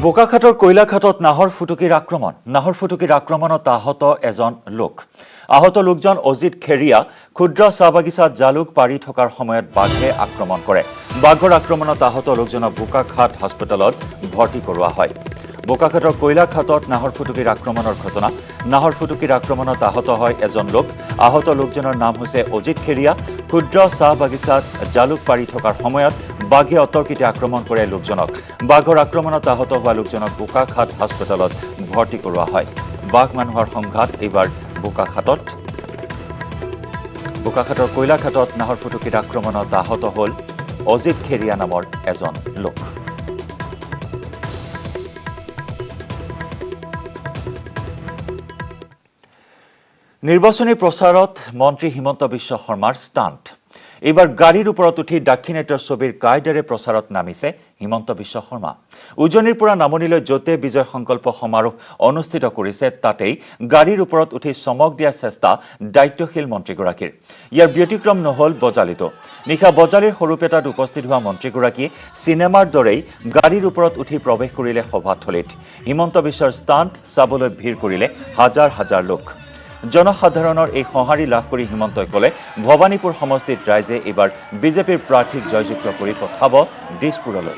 বোকাখাটৰ কৈলাঘাটত নাহৰ ফুটুকিৰ আক্ৰমণত আহত এজন লোক। আহত লোকজন অজিত খেৰিয়া ক্ষুদ্ৰ চাহ বাগিচাত জালুক পাৰি থকাৰ সময়ত বাঘে আক্ৰমণ কৰে। বাঘৰ আক্ৰমণত আহত লোকজনক বোকাখাট হাস্পতালত ভৰ্তি কৰোৱা হয়। বোকাখাটৰ কৈলাঘাটত নাহৰ ফুটুকিৰ আক্ৰমণৰ ঘটনা। নাহৰ ফুটুকিৰ আক্ৰমণত আহত হয় এজন লোক। আহত লোকজনৰ নাম হৈছে অজিত খেৰিয়া। ক্ষুদ্ৰ চাহ বাগিচাত জালুক পাৰি থকাৰ সময়ত বাঘে অতৰ্কিতে আক্ৰমণ কৰে লোকজনক। বাঘৰ আক্ৰমণত আহত হোৱা লোকজনক বোকাখাট হাস্পতালত ভৰ্তি কৰোৱা হয়। বাঘ মানুহৰ সংঘাত এইবাৰ বোকাখাটৰ কৈলাঘাটত নাহৰ ফুটুকিৰ আক্ৰমণত আহত হ'ল অজিত খেৰিয়া নামৰ এজন লোক। নিৰ্বাচনী প্ৰচাৰত মন্ত্ৰী হিমন্ত বিশ্ব শৰ্মাৰ ষ্টাণ্ট। এইবাৰ গাড়ীৰ ওপৰত উঠি দাক্ষিণাত্যৰ ছবিৰ কাইডেৰে প্ৰচাৰত নামিছে হিমন্ত বিশ্ব শৰ্মা। উজনিৰ পৰা নামনিলৈ য'তে বিজয় সংকল্প সমাৰোহ অনুষ্ঠিত কৰিছে তাতেই গাড়ীৰ ওপৰত উঠি চমক দিয়াৰ চেষ্টা দায়িত্বশীল মন্ত্ৰীগৰাকীৰ। ইয়াৰ ব্যতিক্ৰম নহ'ল বজালিতো। নিশা বজালিৰ সৰুপেটাত উপস্থিত হোৱা মন্ত্ৰীগৰাকীয়ে চিনেমাৰ দৰেই গাড়ীৰ ওপৰত উঠি প্ৰৱেশ কৰিলে সভাথলীত। হিমন্ত বিশ্বৰ ষ্টাণ্ট চাবলৈ ভিৰ কৰিলে হাজাৰ হাজাৰ লোক। জনসাধাৰণৰ এই সঁহাৰি লাভ কৰি হিমন্তই ক'লে ভৱানীপুৰ সমষ্টিত ৰাইজে এইবাৰ বিজেপিৰ প্ৰাৰ্থীক জয়যুক্ত কৰি পঠাব দিছপুৰলৈ।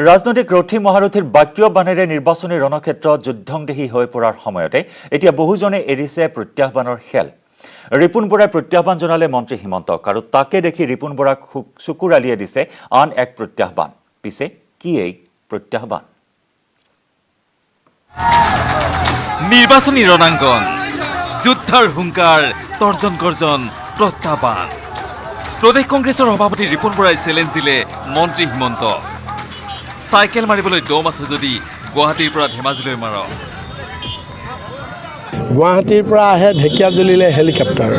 ৰাজনৈতিক ৰথী মহাৰথীৰ বাক্য বাণেৰে নিৰ্বাচনী ৰণক্ষেত্ৰ যুদ্ধংদেহী হৈ পৰাৰ সময়তে এতিয়া বহুজনে এৰিছে প্ৰত্যাহ্বানৰ খেল। ৰিপুণ বৰাই প্ৰত্যাহ্বান জনালে মন্ত্ৰী হিমন্তক আৰু তাকে দেখি ৰিপুণ বৰাক চকুৰালিয়ে দিছে আন এক প্ৰত্যাহ্বান। পিছে কি এই প্ৰত্যাহ্বান? নিৰ্বাচনী ৰণাংগন, যুদ্ধৰ হুংকাৰ, তৰ্জন গৰ্জন, প্ৰত্যাহ্বান। প্ৰদেশ কংগ্ৰেছৰ সভাপতি ৰিপুণ বৰাই চেলেঞ্জ দিলে মন্ত্ৰী হিমন্তক। চাইকেল মাৰিবলৈ দম আছে যদি গুৱাহাটীৰ পৰা ধেমাজিলৈ মাৰ। গুৱাহাটীৰ পৰা আহে ঢেকীয়াজুলিলৈ হেলিকপ্টাৰ,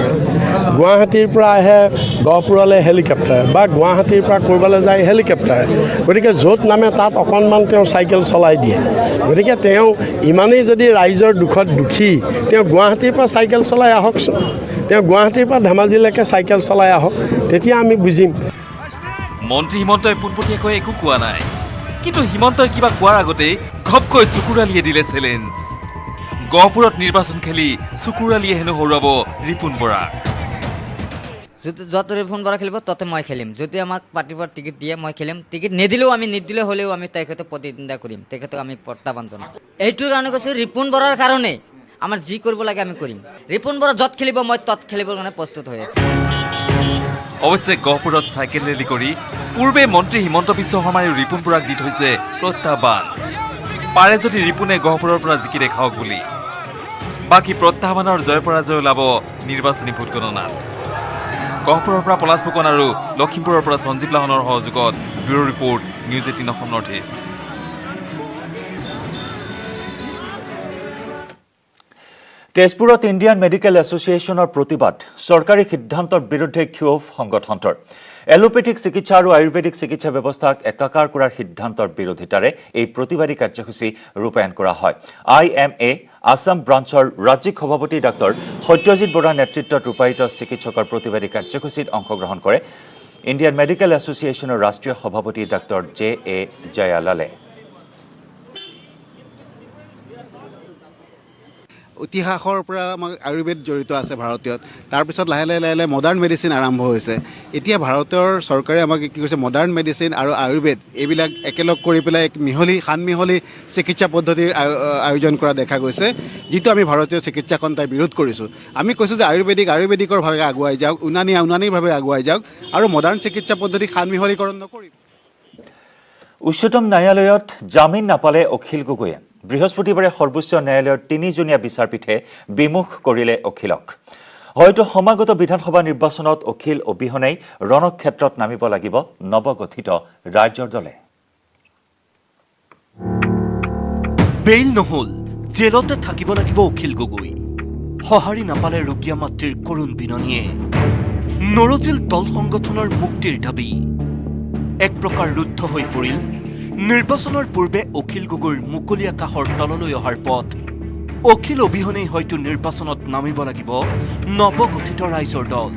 গুৱাহাটীৰ পৰা আহে গহপুৰলৈ হেলিকপ্টাৰ বা গুৱাহাটীৰ পৰা ক'ৰবালৈ যায় হেলিকপ্টাৰ। গতিকে য'ত নামে তাত অকণমান তেওঁ চাইকেল চলাই দিয়ে। গতিকে তেওঁ ইমানেই যদি ৰাইজৰ দুখত দুখী, তেওঁ গুৱাহাটীৰ পৰা চাইকেল চলাই আহকচোন। তেওঁ গুৱাহাটীৰ পৰা ধেমাজিলৈকে চাইকেল চলাই আহক, তেতিয়া আমি বুজিম। মন্ত্ৰী হিমন্তই পোনপটীয়াকৈ একো কোৱা নাই, কিন্তু হিমন্তই কিবা কোৱাৰ আগতেই ঘপকৈ চকুৰালিয়ে দিলে চেলেঞ্জ। গহপুৰত নিৰ্বাচন খেলি চকুৰালিয়ে হেনো হৰুৱাব ৰিপুণ বৰাক। যত ৰিপুণ বৰা খেলিব ততে মই খেলিম। যদি আমাক পাৰ্টিৰ পৰা টিকেট দিয়ে মই খেলিম। টিকেট নিদিলেও আমি নিদিলে হ'লেও আমি তেখেতক প্ৰতিদ্বন্দ্বিতা কৰিম, তেখেতক আমি প্ৰত্যাহ্বান জনাম। এইটোৰ কাৰণে কৈছোঁ ৰিপুণ বৰাৰ কাৰণে আমাৰ যি কৰিব লাগে আমি কৰিম। ৰিপুণ বৰা য'ত খেলিব মই তত খেলিবৰ কাৰণে প্ৰস্তুত হৈ আছোঁ। অৱশ্যে গহপুৰত চাইকেল ৰেলী কৰি পূৰ্বে মন্ত্ৰী হিমন্ত বিশ্ব শৰ্মাই ৰিপুণ বৰাক দি থৈছে প্ৰত্যাহ্বান। পাৰে যদি ৰিপুণে গহপুৰৰ পৰা জিকি দেখাওক বুলি। বাকী প্ৰত্যাহ্বানৰ জয় পৰাজয় ওলাব নিৰ্বাচনী ভোট গণনাত। গহপুৰৰ পৰা পলাশ ফুকন আৰু লখিমপুৰৰ পৰা সঞ্জীৱ লাহনৰ সহযোগত bureau report, news 18 Assam north east. তেজপুৰত ইণ্ডিয়ান মেডিকেল এছ'চিয়েশ্যনৰ প্ৰতিবাদ। চৰকাৰী সিদ্ধান্তৰ বিৰুদ্ধে ক্ষোভ সংগঠনটোৰ। এলোপেথিক চিকিৎসা আৰু আয়ুৰ্বেদিক চিকিৎসা ব্যৱস্থাক একাকাৰ কৰাৰ সিদ্ধান্তৰ বিৰোধিতাৰে এই প্ৰতিবাদী কাৰ্যসূচী ৰূপায়ণ কৰা হয়। IMA আছাম ব্ৰাঞ্চৰ ৰাজ্যিক সভাপতি ডাক্তৰ সত্যজিৎ বৰাৰ নেতৃত্বত ৰূপায়িত চিকিৎসকৰ প্ৰতিবাদী কাৰ্যসূচীত অংশগ্ৰহণ কৰে ইণ্ডিয়ান মেডিকেল এছ'চিয়েশ্যনৰ ৰাষ্ট্ৰীয় সভাপতি ডাক্তৰ JA জয়ালালে। ইতিহাসৰ পৰা আমাৰ আয়ুৰ্বেদ জড়িত আছে ভাৰতীয়ত। তাৰপিছত লাহে লাহে মডাৰ্ণ মেডিচিন আৰম্ভ হৈছে। এতিয়া ভাৰতৰ চৰকাৰে আমাক কি কৈছে, মডাৰ্ণ মেডিচিন আৰু আয়ুৰ্বেদ এইবিলাক একেলগ কৰি পেলাই এক সানমিহলি চিকিৎসা পদ্ধতিৰ আয়োজন কৰা দেখা গৈছে, যিটো আমি ভাৰতীয় চিকিৎসা সন্থাই বিৰোধ কৰিছোঁ। আমি কৈছোঁ যে আয়ুৰ্বেদিকৰভাৱে আগুৱাই যাওক, উনানীভাৱে আগুৱাই যাওক আৰু মডাৰ্ণ চিকিৎসা পদ্ধতি সানমিহলীকৰণ নকৰিব। উচ্চতম ন্যায়ালয়ত জামিন নাপালে অখিল গগৈয়ে। বৃহস্পতিবাৰে সৰ্বোচ্চ ন্যায়ালয়ৰ 3জনীয়া বিচাৰপীঠে বিমুখ কৰিলে অখিলক। হয়তো সমাগত বিধানসভা নিৰ্বাচনত অখিল অবিহনেই ৰণক্ষেত্ৰত নামিব লাগিব নৱগঠিত ৰাজ্যৰ দলে। বেইল নহল, জেলতে থাকিব লাগিব অখিল গগৈ। সঁহাৰি নাপালে ৰোগীয়া মাতৃৰ কৰুণ বিননিয়ে। নৰজিল দল সংগঠনৰ মুক্তিৰ দাবী। এক প্ৰকাৰ ৰুদ্ধ হৈ পৰিল নিৰ্বাচনৰ পূৰ্বে অখিল গগৈৰ মুকলি আকাশৰ তললৈ অহাৰ পথ। অখিল অবিহনেই হয়তো নিৰ্বাচনত নামিব লাগিব নৱগঠিত ৰাইজৰ দল।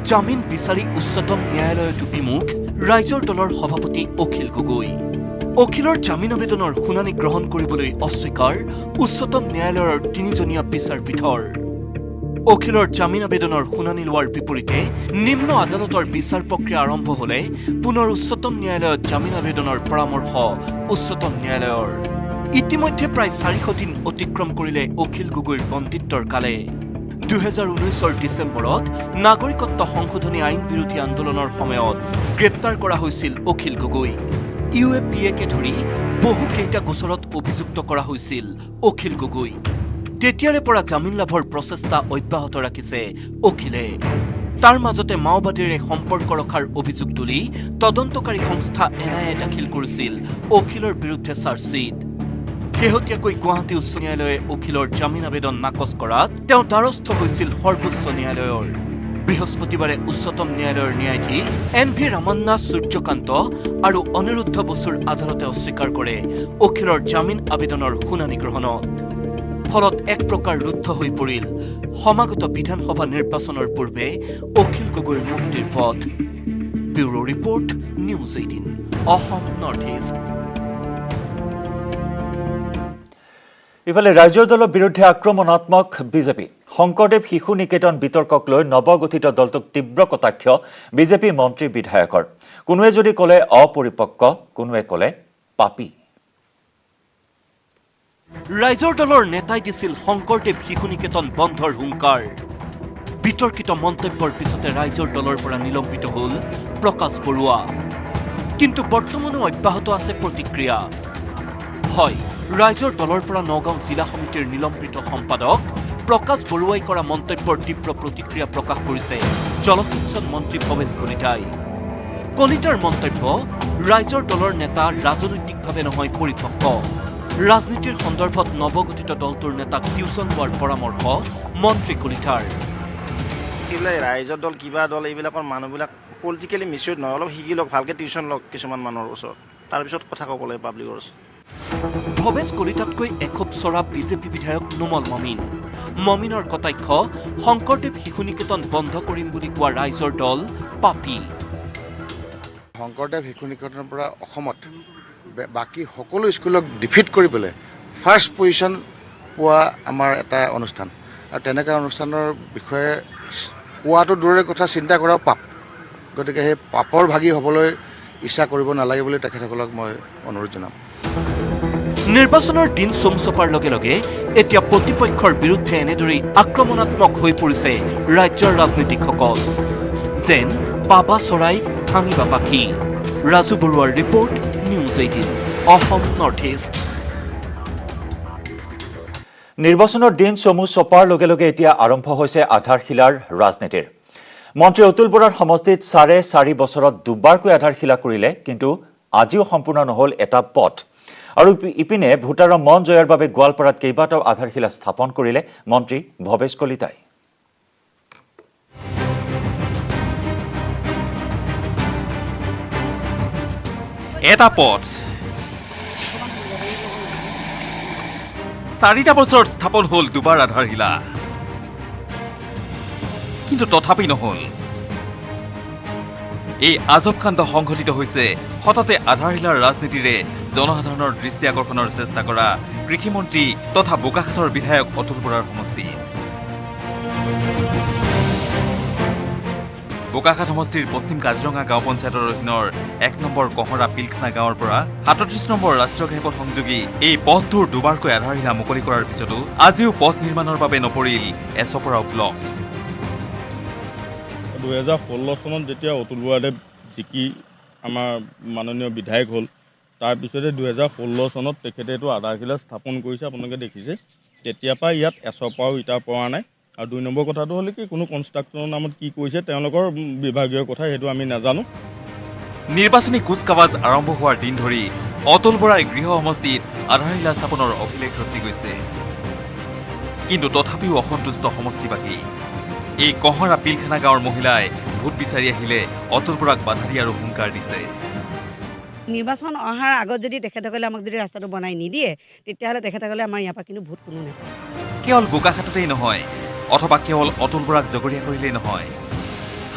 জামিন বিচাৰি উচ্চতম ন্যায়ালয়তো বিমুখ ৰাইজৰ দলৰ সভাপতি অখিল গগৈ। অখিলৰ জামিন আবেদনৰ শুনানি গ্ৰহণ কৰিবলৈ অস্বীকাৰ উচ্চতম ন্যায়ালয়ৰ 3জনীয়া বিচাৰপীঠৰ। অখিলৰ জামিন আবেদনৰ শুনানি লোৱাৰ বিপৰীতে নিম্ন আদালতৰ বিচাৰ প্ৰক্ৰিয়া আৰম্ভ হলে পুনৰ উচ্চতম ন্যায়ালয়ত জামিন আবেদনৰ পৰামৰ্শ উচ্চতম ন্যায়ালয়ৰ। ইতিমধ্যে প্ৰায় 400 দিন অতিক্ৰম কৰিলে অখিল গগৈৰ বন্দিত্বৰ কালে। 2019 ডিচেম্বৰত নাগৰিকত্ব সংশোধনী আইন বিৰোধী আন্দোলনৰ সময়ত গ্ৰেপ্তাৰ কৰা হৈছিল অখিল গগৈ। UAPAকে ধৰি বহুকেইটা গোচৰত অভিযুক্ত কৰা হৈছিল অখিল গগৈ। তেতিয়াৰে পৰা জামিন লাভৰ প্ৰচেষ্টা অব্যাহত ৰাখিছে অখিলে। তাৰ মাজতে মাওবাদীৰে সম্পৰ্ক ৰখাৰ অভিযোগ তুলি তদন্তকাৰী সংস্থা NIA দাখিল কৰিছিল অখিলৰ বিৰুদ্ধে চাৰ্জশ্বীট। শেহতীয়াকৈ গুৱাহাটী উচ্চ ন্যায়ালয়ে অখিলৰ জামিন আবেদন নাকচ কৰাত তেওঁ দ্বাৰস্থ হৈছিল সৰ্বোচ্চ ন্যায়ালয়ৰ। বৃহস্পতিবাৰে উচ্চতম ন্যায়ালয়ৰ ন্যায়াধীশ NV ৰামান্না, সূৰ্যকান্ত আৰু অনিৰুদ্ধ বসুৰ আদালতে অস্বীকাৰ কৰে অখিলৰ জামিন আবেদনৰ শুনানি গ্ৰহণত। ফলত এক প্ৰকাৰ ৰুদ্ধ হৈ পৰিল সমাগত বিধানসভা নিৰ্বাচনৰ পূৰ্বে অখিল গগৈৰ মুক্তিৰ পথ। Bureau report, news 18, Assam north east. ইফালে ৰাজ্যৰ দলৰ বিৰুদ্ধে আক্ৰমণাত্মক বিজেপি। শংকৰদেৱ শিশু নিকেতন বিতৰ্কক লৈ নৱগঠিত দলটোক তীব্ৰ কটাক্ষ বিজেপি মন্ত্ৰী বিধায়কৰ। কোনোৱে যদি ক'লে অপৰিপক্ক, কোনোৱে ক'লে পাপী। ৰাইজৰ দলৰ নেতাই দিছিল শংকৰদেৱ শিশু নিকেতন বন্ধৰ হুংকাৰ। বিতৰ্কিত মন্তব্যৰ পিছতে ৰাইজৰ দলৰ পৰা নিলম্বিত হ'ল প্ৰকাশ বৰুৱা। কিন্তু বৰ্তমানো অব্যাহত আছে প্ৰতিক্ৰিয়া। হয়, ৰাইজৰ দলৰ পৰা নগাঁও জিলা সমিতিৰ নিলম্বিত সম্পাদক প্ৰকাশ বৰুৱাই কৰা মন্তব্যৰ তীব্ৰ প্ৰতিক্ৰিয়া প্ৰকাশ কৰিছে জলসিঞ্চন মন্ত্ৰী ভৱেশ কলিতাই। কলিতাৰ মন্তব্য, ৰাইজৰ দলৰ নেতা ৰাজনৈতিকভাৱে নহয় পৰিপক্ক। ৰাজনীতিৰ সন্দৰ্ভত নৱগঠিত দলটোৰ নেতাক টিউচন লোৱাৰ পৰামৰ্শ মন্ত্ৰী কলিতাৰ। ৰাইজৰ দল কিবা দল এইবিলাকৰ মানুহবিলাক পলিটিকেলি মিছইউড নহয়, অলপ শিকি লওক, ভালকৈ টিউচন লওক কিছুমান মানুহৰ ওচৰত, তাৰপিছত কথা ক'ব লাগে পাব্লিকৰ ওচৰত। ভৱেশ কলিতাতকৈ এখোপ চৰা বিজেপি বিধায়ক নুমল মমিন। মমিনৰ কটাক্ষ, শংকৰদেৱ শিশু নিকেতন বন্ধ কৰিম বুলি কোৱা ৰাইজৰ দল পাপী। শংকৰদেৱ শিশু নিকেতনৰ পৰা অসমত বাকী সকলো স্কুলক ডিফিট কৰি পেলাই ফাৰ্ষ্ট পজিশ্যন পোৱা আমাৰ এটা অনুষ্ঠান, আৰু তেনেকুৱা অনুষ্ঠানৰ বিষয়ে কোৱাটো দূৰৰে কথা, চিন্তা কৰাও পাপ। গতিকে সেই পাপৰ ভাগি হ'বলৈ ইচ্ছা কৰিব নালাগে বুলি তেখেতসকলক মই অনুৰোধ জনাম। নিৰ্বাচনৰ দিন চমু চপাৰ লগে লগে এতিয়া প্ৰতিপক্ষৰ বিৰুদ্ধে এনেদৰেই আক্ৰমণাত্মক হৈ পৰিছে ৰাজ্যৰ ৰাজনীতিকসকল। যেন পাবা চৰাই ভাঙিবা পাখি। ৰাজু বৰুৱাৰ report, news 18, Assam north east. নিৰ্বাচনৰ দিন চমু চপাৰ লগে লগে এতিয়া আৰম্ভ হৈছে আধাৰশিলাৰ ৰাজনীতিৰ। মন্ত্ৰী অতুল বৰাৰ সমষ্টিত 4.5 বছৰত দুবাৰকৈ আধাৰশিলা কৰিলে, কিন্তু আজিও সম্পূৰ্ণ নহ'ল এটা পথ। আৰু ইপিনে ভোটাৰৰ মন জয়ৰ বাবে গোৱালপাৰাত কেইবাটাও আধাৰশিলা স্থাপন কৰিলে মন্ত্ৰী ভৱেশ কলিতাই। এটা পথ 4টা বছৰত স্থাপন হ'ল দুবাৰ আধাৰশিলা, কিন্তু তথাপি নহ'ল। এই আজব কাণ্ড সংঘটিত হৈছে হঠাতে আধাৰশিলাৰ ৰাজনীতিৰে জনসাধাৰণৰ দৃষ্টি আকৰ্ষণৰ চেষ্টা কৰা কৃষিমন্ত্ৰী তথা বোকাখাটৰ বিধায়ক অতুল বৰাৰ সমষ্টিত। বোকাখাট সমষ্টিৰ পশ্চিম কাজিৰঙা গাঁও পঞ্চায়তৰ অধীনৰ 1 নম্বৰ কহৰা পিলখানা গাঁৱৰ পৰা 37 নম্বৰ ৰাষ্ট্ৰীয় ঘাইপথ সংযোগী এই পথটোৰ দুবাৰকৈ আধাৰশিলা মুকলি কৰাৰ পিছতো আজিও পথ নিৰ্মাণৰ বাবে নপৰিল এচপৰাও ব্লক। 2016 চনত যেতিয়া অতুল বৰাদেৱ জিকি আমাৰ মাননীয় বিধায়ক হ'ল, তাৰপিছতে 2016 চনত তেখেতে এইটো আধাৰশিলা স্থাপন কৰিছে, আপোনালোকে দেখিছে। তেতিয়াৰ পৰা ইয়াত এচপাও ইটা পৰা নাই। আৰু 2 নম্বৰ কথাটো হ'লে কি কোনো কনষ্ট্ৰাকশ্যনৰ নামত কি কৰিছে তেওঁলোকৰ বিভাগীয় কথা, সেইটো আমি নাজানো। নিৰ্বাচনী কুচকাৱাজ আৰম্ভ হোৱাৰ দিন ধৰি অতুল বৰাৰ গৃহ সমষ্টিত আধাৰশিলা স্থাপনৰ অভিলেখ ৰচি গৈছে। কিন্তু তথাপিও অসন্তুষ্ট সমষ্টিবাসী। এই কহৰা পিলখানা গাঁৱৰ মহিলাই ভোট বিচাৰি আহিলে অতুল বৰাক বাধা দি আৰু হুংকাৰ দিছে। নিৰ্বাচন অহাৰ আগত যদি তেখেতসকলে আমাক যদি ৰাস্তাটো বনাই নিদিয়ে, তেতিয়াহ'লে তেখেতসকলে আমাৰ ইয়াৰ পৰা কিন্তু ভোট কোনো নাপায়। কেৱল বোকাখাততেই নহয়, অথবা কেৱল অতুল বৰাক জগৰীয়া কৰিলেই নহয়,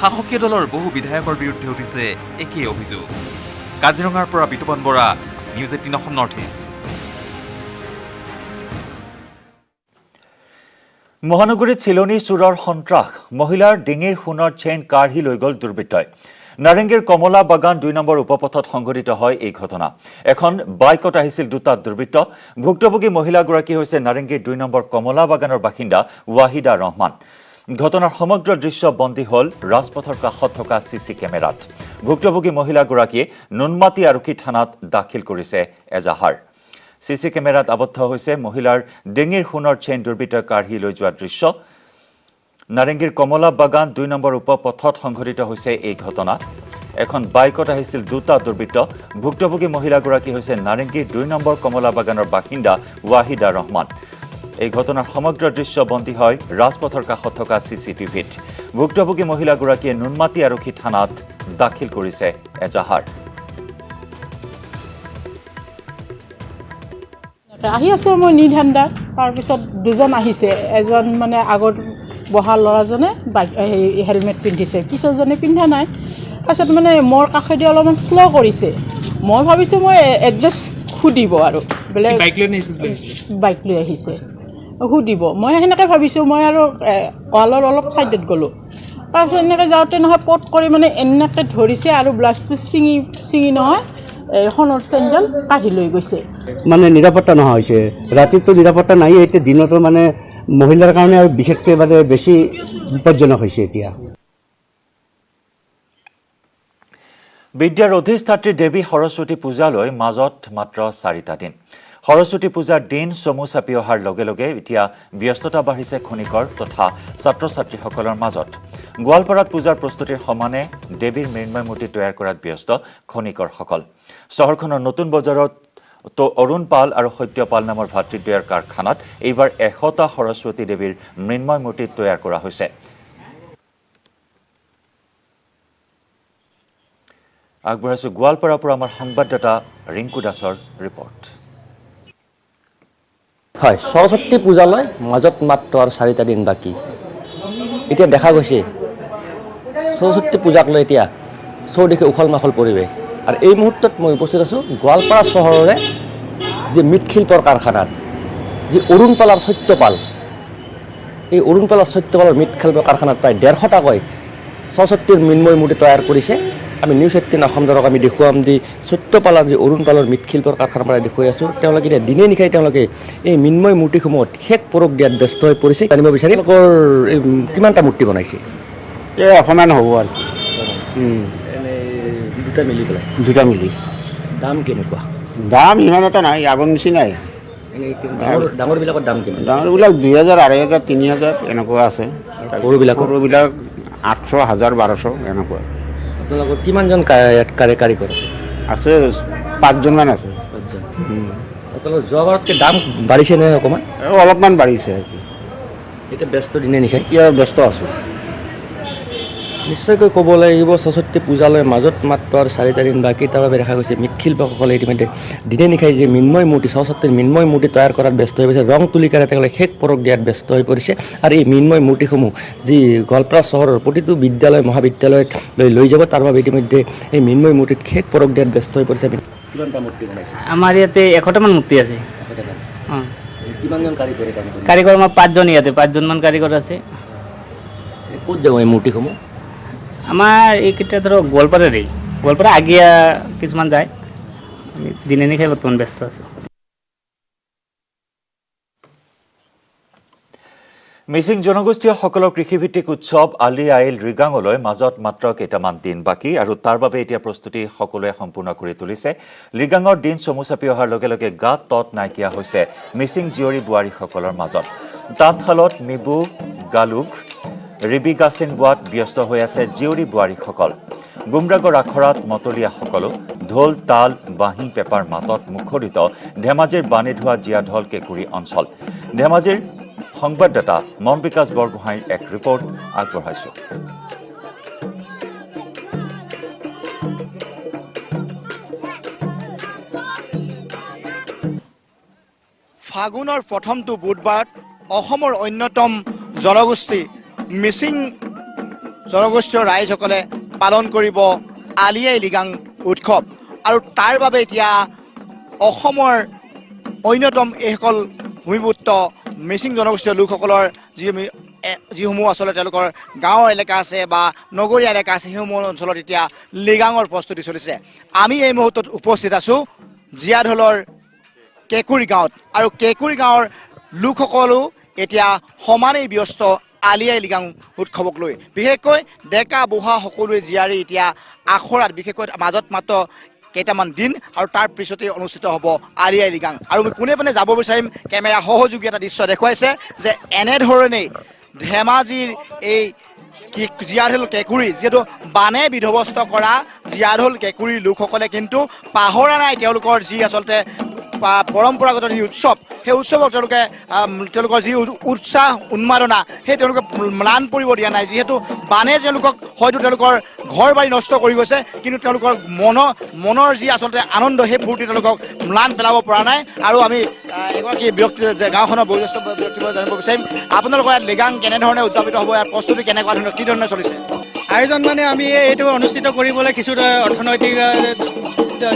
শাসকীয় দলৰ বহু বিধায়কৰ বিৰুদ্ধে উঠিছে একেই অভিযোগ। কাজিৰঙাৰ পৰা Bitupan Bora, news 18 Assam north east. মহানগৰীত চিলনী চোৰৰ সন্ত্ৰাস, মহিলাৰ ডিঙিৰ সোণৰ চেইন কাঢ়ি লৈ গ'ল দুৰ্বৃত্তই। নাৰেংগীৰ কমলা বাগান 2 নম্বৰ উপপথত সংঘটিত হয় এই ঘটনা। এখন বাইকত আহিছিল 2টা দুৰ্বৃত্ত। ভুক্তভোগী মহিলাগৰাকী হৈছে নাৰেংগীৰ 2 নম্বৰ কমলা বাগানৰ বাসিন্দা ৱাহিদা ৰহমান। ঘটনাৰ সমগ্ৰ দৃশ্য বন্দী হ'ল ৰাজপথৰ কাষত থকা CC কেমেৰাত। ভুক্তভোগী মহিলাগৰাকীয়ে নুনমাটি আৰক্ষী থানাত দাখিল কৰিছে এজাহাৰ। CC কেমেৰাত আবদ্ধ হৈছে মহিলাৰ ডিঙিৰ সোণৰ চেইন দুৰ্বৃত্তই কাঢ়ি লৈ যোৱা দৃশ্য। নাৰেংগীৰ কমলা বাগান 2 নম্বৰ উপপথত সংঘটিত হৈছে এই ঘটনা। এখন বাইকত আহিছিল 2টা দুৰ্বৃত্ত। ভুক্তভোগী মহিলাগৰাকী হৈছে নাৰেংগীৰ 2 নম্বৰ কমলা বাগানৰ বাসিন্দা ৱাহিদা ৰহমান। এই ঘটনাৰ সমগ্ৰ দৃশ্য বন্দী হয় ৰাজপথৰ কাষত থকা CCTVত। ভুক্তভোগী মহিলাগৰাকীয়ে নুনমাটি আৰক্ষী থানাত দাখিল কৰিছে এজাহাৰ। আহি আছোঁ মই নিধান্দা, তাৰপিছত 2জন আহিছে। এজন মানে আগত বহা ল'ৰাজনে হেলমেট পিন্ধিছে, পিছৰজনে পিন্ধা নাই। তাৰপিছত মানে মোৰ কাষেদি অলপমান শ্ল' কৰিছে। মই ভাবিছোঁ মই এড্ৰেছ সুধিব আৰু বোলে বাইক লৈ আহিছে সুধিব। মই সেনেকৈ ভাবিছোঁ। মই আৰু ৱালৰ অলপ ছাইডত গ'লোঁ। তাৰপিছত এনেকৈ যাওঁতে নহয় পট কৰি মানে এনেকৈ ধৰিছে আৰু ব্লাউজটো ছিঙি নহয় সোণৰ চেইনডাল কাঢ়ি লৈ গৈছে। মানে নিৰাপত্তা নোহোৱা হৈছে। ৰাতিটো নিৰাপত্তা নাই, এতিয়া দিনতো মানে মহিলাৰ কাৰণে আৰু বিশেষকৈ মানে বেছি বিপদজনক হৈছে এতিয়া। বিদ্যাৰ অধিষ্ঠাত্ৰী দেৱী সৰস্বতী পূজালৈ মাজত মাত্ৰ 4টা দিন। সৰস্বতী পূজাৰ দিন চমু চাপি অহাৰ লগে লগে এতিয়া ব্যস্ততা বাঢ়িছে খনিকৰ তথা ছাত্ৰ ছাত্ৰীসকলৰ মাজত। গোৱালপাৰাত পূজাৰ প্ৰস্তুতিৰ সমানে দেৱীৰ মৃন্ময় মূৰ্তি তৈয়াৰ কৰাত ব্যস্ত খনিকৰসকল। চহৰখনৰ নতুন বজাৰত অৰুণ পাল আৰু সত্য পাল নামৰ ভাতৃদ্বয়ৰ কাৰখানাত এইবাৰ 100টা সৰস্বতী দেৱীৰ মৃন্ময় মূৰ্তি তৈয়াৰ কৰা হৈছে। আগবঢ়াইছোঁ গোৱালপাৰাৰ পৰা আমাৰ সংবাদদাতা ৰিংকু দাসৰ ৰিপৰ্ট। হয়, সৰস্বতী পূজালৈ মাজত মাত্ৰ আৰু 4টা দিন বাকী। এতিয়া দেখা গৈছে সৰস্বতী পূজাক লৈ এতিয়া চৌদিশে উখল মাখল পৰিৱেশ। আৰু এই মুহূৰ্তত মই উপস্থিত আছোঁ গোৱালপাৰা চহৰৰে যি মৃৎশিল্পৰ কাৰখানাত, যি অৰুণ পাল আৰু সত্যপাল, এই অৰুণ পাল আৰু সত্যপালৰ মৃৎশিল্পৰ কাৰখানাত প্ৰায় 150টাকৈ সৰস্বতীৰ মৃন্ময় মূৰ্তি তৈয়াৰ কৰিছে। আমি নিউজ 18 অসম দৰক আমি দেখুৱাম দি সত্যপাল আৰু অৰুণ পালৰ মৃৎশিল্পৰ কাৰখানাৰ পৰা দেখুৱাই আছোঁ। তেওঁলোকে এতিয়া দিনে নিশাই তেওঁলোকে এই মৃন্ময় মূৰ্তিসমূহত শেষ পৰশ দিয়াত ব্যস্ত হৈ পৰিছে। জানিব বিচাৰি তেওঁলোকৰ কিমানটা মূৰ্তি বনাইছে? অকণমান হ'ব আৰু দুটা মিলি পেলাই? 2টা মিলি। দাম কেনেকুৱা? দাম ইমান এটা নাই, আগৰ নিচিনাই। ডাঙৰবিলাকৰ দাম কিমান? ডাঙৰবিলাক 2000, 2500, 3000 এনেকুৱা আছে। সৰুবিলাক 800, 1000, 1200 এনেকুৱা। আপোনালোকৰ কিমানজন কাৰিকৰ আছে? আছে 5জনমান আছে। আপোনালোকৰ যোৱাবাৰতকৈ দাম বাঢ়িছে নে অকণমান? অলপমান বাঢ়িছে। এতিয়া ব্যস্ত দিনে নিশাই? এতিয়া ব্যস্ত আছোঁ। নিশ্চয়কৈ ক'ব লাগিব সৰস্বতী পূজালৈ মাজত মাত্ৰ আৰু 4টা দিন বাকী। তাৰ বাবে দেখা গৈছে মৃৎশিল্পসকলে ইতিমধ্যে দিনে নিশাই যে মৃন্ময় মূৰ্তি, সৰস্বতীৰ মৃন্ময় মূৰ্তি তৈয়াৰ কৰাত ব্যস্ত হৈ পৰিছে। ৰং তুলিকাৰে তেওঁলোকে শেষ পৰশ দিয়াত ব্যস্ত হৈ পৰিছে। আৰু এই মৃন্ময় মূৰ্তিসমূহ যি গোৱালপাৰা চহৰৰ প্ৰতিটো বিদ্যালয় মহাবিদ্যালয়ত লৈ যাব, তাৰ বাবে ইতিমধ্যে এই মৃন্ময় মূৰ্তিত শেষ পৰশ দিয়াত ব্যস্ত হৈ পৰিছে। কিমানটা মূৰ্তি বনাইছে? আমাৰ ইয়াতে 100টামান মূৰ্তি আছে। কিমানজন কাৰিকৰ? কাৰিকৰ আমাৰ 5জন, ইয়াতে 5জনমান কাৰিকৰ আছে। ক'ত যাব এই মূৰ্তিসমূহ? আমাৰ এইকেইটা ধৰক গোৱালপাৰা আগিয়া কিছুমান যায়। দিনে নিশাই বৰ্তমান ব্যস্ত আছোঁ। মিচিং জনগোষ্ঠীয়সকলৰ কৃষিভিত্তিক উৎসৱ আলি আইল ৰিগাঙলৈ মাজত মাত্ৰ কেইটামান দিন বাকী আৰু তাৰ বাবে এতিয়া প্ৰস্তুতি সকলোৱে সম্পূৰ্ণ কৰি তুলিছে। ৰিগাঙৰ দিন চমু চাপি অহাৰ লগে লগে গাত তত নাইকিয়া হৈছে মিচিং জীয়ৰী বোৱাৰীসকলৰ মাজত। তাঁতশালত মিবু গালুক ৰিবি গাছিন বোৱাত ব্যস্ত হৈ আছে জীয়ৰী বোৱাৰীসকল। গুমৰাগৰ আখৰাত মতলীয়াসকলো ঢোল তাল বাঁহী পেপাৰ মাতত মুখৰিত ধেমাজিৰ বাণীধোৱা জীয়াঢল কেঁকুৰি অঞ্চল। ধেমাজিৰ সংবাদদাতা মন বিকাশ বৰগোহাঁইৰ এক ৰিপৰ্ট আগবঢ়াইছো। ফাগুনৰ প্ৰথমটো বুধবাৰত অসমৰ অন্যতম জনগোষ্ঠী মিচিং জনগোষ্ঠীয় ৰাইজসকলে পালন কৰিব আলি আই লৃগাং উৎসৱ আৰু তাৰ বাবে এতিয়া অসমৰ অন্যতম এইসকল ভূমিপুত্ৰ মিচিং জনগোষ্ঠীয় লোকসকলৰ যিসমূহ আচলতে তেওঁলোকৰ গাঁৱৰ এলেকা আছে বা নগৰীয়া এলেকা আছে সেইসমূহ অঞ্চলত এতিয়া লৃগাঙৰ প্ৰস্তুতি চলিছে। আমি এই মুহূৰ্তত উপস্থিত আছোঁ জীয়াঢলৰ কেঁকুৰি গাঁৱত আৰু কেঁকুৰি গাঁৱৰ লোকসকলো এতিয়া সমানেই ব্যস্ত আলি আই লৃগাং উৎসৱক লৈ। বিশেষকৈ ডেকা বুঢ়া সকলোৱে জীয়াৰী এতিয়া আখৰাত বিশেষকৈ মাজত মাত্ৰ কেইটামান দিন আৰু তাৰ পিছতেই অনুষ্ঠিত হ'ব আলি আই লৃগাং। আৰু মই পোনে পোনে যাব বিচাৰিম কেমেৰা সহযোগী এটা দৃশ্য দেখুৱাইছে যে এনেধৰণেই ধেমাজিৰ এই জীয়াঢল কেঁকুৰি যিহেতু বানে বিধ্বস্ত কৰা জীয়াঢল কেঁকুৰিৰ লোকসকলে কিন্তু পাহৰা নাই তেওঁলোকৰ যি আচলতে পৰম্পৰাগত যি উৎসৱ সেই উৎসৱক তেওঁলোকৰ যি উৎসাহ উন্মাদনা সেই তেওঁলোকে ম্লান পৰিব দিয়া নাই। যিহেতু বানে তেওঁলোকক হয়তো তেওঁলোকৰ ঘৰ বাৰী নষ্ট কৰি গৈছে কিন্তু তেওঁলোকৰ মনৰ যি আচলতে আনন্দ সেই ফূৰ্তি তেওঁলোকক ম্লান পেলাব পৰা নাই। আৰু আমি এগৰাকী ব্যক্তি গাঁওখনৰ বয়োজ্যেষ্ঠ ব্যক্তিৰ জানিব বিচাৰিম আপোনালোকৰ ইয়াত লৃগাং কেনেধৰণে উদযাপিত হ'ব, ইয়াৰ প্ৰস্তুতি কেনেকুৱা ধৰণৰ কি ধৰণে চলিছে? আয়োজন মানে আমি এইটো অনুষ্ঠিত কৰিবলৈ কিছু অৰ্থনৈতিক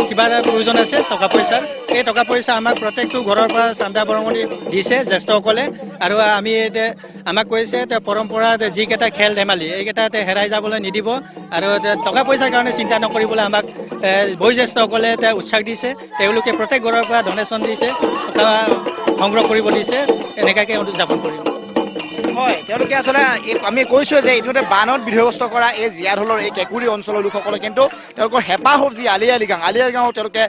কিবা এটা প্ৰয়োজন আছে টকা পইচাৰ। এই টকা পইচা আমাক প্ৰত্যেকটো ঘৰৰ পৰা চান্দা বৰঙণি দিছে জ্যেষ্ঠসকলে আৰু আমি আমাক কৈছে পৰম্পৰা যিকেইটা খেল ধেমালি এইকেইটা হেৰাই যাবলৈ নিদিব আৰু টকা পইচাৰ কাৰণে চিন্তা নকৰিবলৈ আমাক বয়োজ্যেষ্ঠসকলে উৎসাহ দিছে। তেওঁলোকে প্ৰত্যেক ঘৰৰ পৰা ডনেশ্যন দিছে, টকা সংগ্ৰহ কৰিব দিছে, এনেকুৱাকৈ উদযাপন কৰিম। হয়, তেওঁলোকে আচলতে আমি কৈছোঁ যে ইতিমধ্যে বানত বিধ্বস্ত কৰা এই জীয়াঢলৰ এই কেঁকুৰি অঞ্চলৰ লোকসকলে কিন্তু তেওঁলোকৰ হেঁপাহ যি আলি আই লৃগাং তেওঁলোকে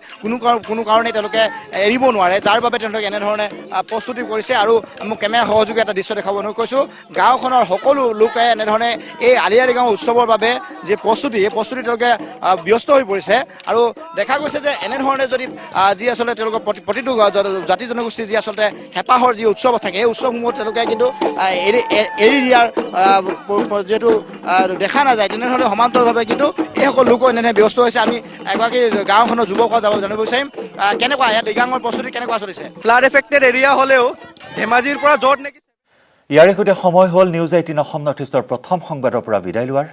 কোনো কাৰণেই তেওঁলোকে এৰিব নোৱাৰে, যাৰ বাবে তেওঁলোকে এনেধৰণে প্ৰস্তুতি কৰিছে। আৰু মোক কেমেৰা সহযোগী এটা দৃশ্য দেখাব কৈছোঁ গাঁওখনৰ সকলো লোকে এনেধৰণে এই আলি আই লৃগাং উৎসৱৰ বাবে যি প্ৰস্তুতি এই প্ৰস্তুতি তেওঁলোকে ব্যস্ত হৈ পৰিছে। আৰু দেখা গৈছে যে এনেধৰণে যদি যি আচলতে তেওঁলোকৰ প্ৰতিটো জাতি জনগোষ্ঠীৰ যি আচলতে হেঁপাহৰ যি উৎসৱ থাকে সেই উৎসৱসমূহ তেওঁলোকে কিন্তু এৰি দিয়াৰ যিহেতু দেখা নাযায় তেনেধৰণে সমান্তৰভাৱে কিন্তু এইসকল লোকো এনেধৰণে ব্যস্ত হৈছে। আমি এগৰাকী গাঁওখনৰ যুৱকক জানিব বিচাৰিম কেনেকুৱা ইয়াত লৃগাঙৰ প্ৰস্তুতি কেনেকুৱা চলিছে? ফ্লাড এফেক্টেড এৰিয়া হ'লেও ধেমাজিৰ পৰা জৰ্ট নেকি? ইয়াৰে সৈতে সময় হ'ল নিউজ 18 অসম নৰ্থ ইষ্টৰ প্ৰথম সংবাদৰ পৰা বিদায় লোৱাৰ।